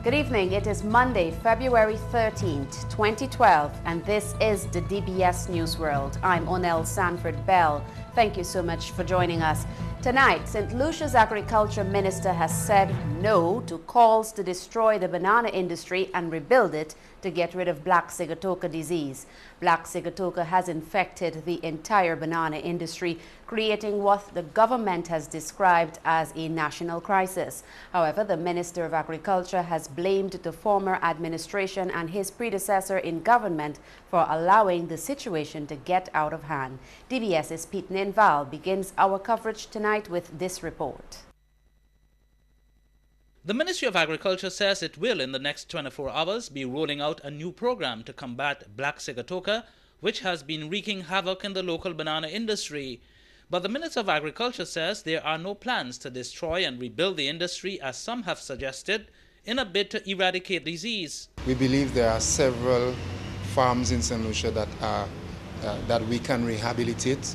Good evening. It is Monday, February 13th, 2012, and this is the DBS News World. I'm Onel Sanford Bell. Thank you so much for joining us. Tonight, St. Lucia's Agriculture Minister has said no to calls to destroy the banana industry and rebuild it to get rid of black sigatoka disease. Black sigatoka has infected the entire banana industry, creating what the government has described as a national crisis. However, the Minister of Agriculture has blamed the former administration and his predecessor in government for allowing the situation to get out of hand. DBS's Pete Ninval begins our coverage tonight with this report. The Ministry of Agriculture says it will, in the next 24 hours, be rolling out a new program to combat black sigatoka, which has been wreaking havoc in the local banana industry. But the Minister of Agriculture says there are no plans to destroy and rebuild the industry, as some have suggested, in a bid to eradicate disease. We believe there are several farms in St. Lucia that we can rehabilitate.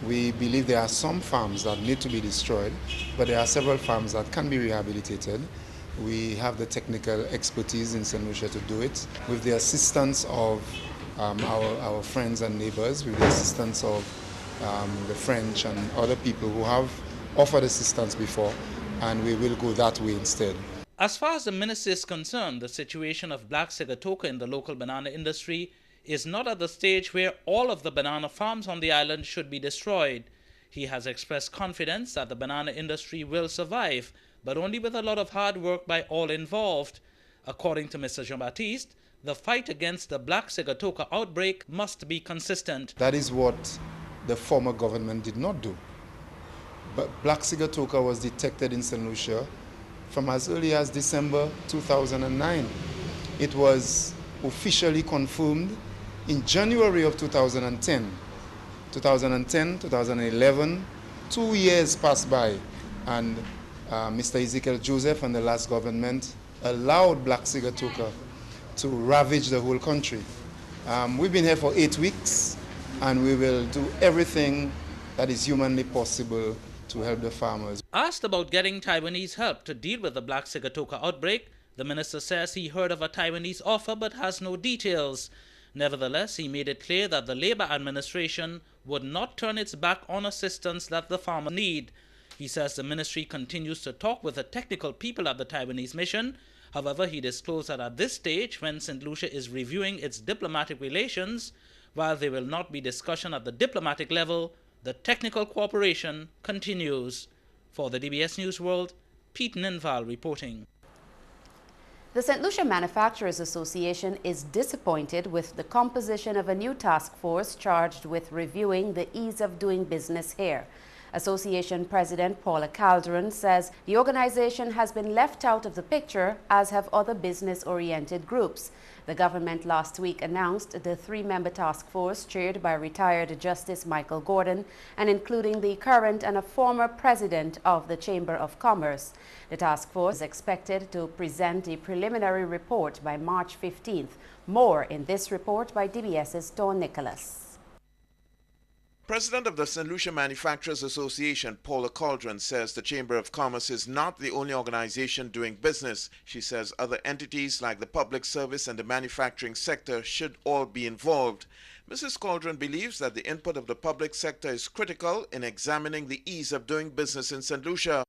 We believe there are some farms that need to be destroyed, but there are several farms that can be rehabilitated. We have the technical expertise in St. Lucia to do it, with the assistance of our friends and neighbors, with the assistance of the French and other people who have offered assistance before, and we will go that way instead. As far as the minister is concerned, the situation of black sigatoka in the local banana industry is not at the stage where all of the banana farms on the island should be destroyed. He has expressed confidence that the banana industry will survive, but only with a lot of hard work by all involved. According to Mr. Jean-Baptiste, the fight against the black sigatoka outbreak must be consistent. That is what the former government did not do. But black sigatoka was detected in St. Lucia from as early as December 2009. It was officially confirmed in January of 2010. 2011, 2 years passed by, and Mr. Ezekiel Joseph and the last government allowed black sigatoka to ravage the whole country. We've been here for 8 weeks, and we will do everything that is humanly possible to help the farmers. Asked about getting Taiwanese help to deal with the black sigatoka outbreak, the minister says he heard of a Taiwanese offer but has no details. Nevertheless, he made it clear that the Labour administration would not turn its back on assistance that the farmers need. He says the ministry continues to talk with the technical people at the Taiwanese mission. However, he disclosed that at this stage, when St. Lucia is reviewing its diplomatic relations, while there will not be discussion at the diplomatic level, the technical cooperation continues. For the DBS News World, Pete Ninval reporting. The St. Lucia Manufacturers Association is disappointed with the composition of a new task force charged with reviewing the ease of doing business here. Association President Paula Calderon says the organization has been left out of the picture, as have other business-oriented groups. The government last week announced the 3-member task force chaired by retired Justice Michael Gordon and including the current and a former president of the Chamber of Commerce. The task force is expected to present a preliminary report by March 15th. More in this report by DBS's Dawn Nicholas. President of the St. Lucia Manufacturers Association, Paula Caldron, says the Chamber of Commerce is not the only organization doing business. She says other entities like the public service and the manufacturing sector should all be involved. Mrs. Caldron believes that the input of the public sector is critical in examining the ease of doing business in St. Lucia.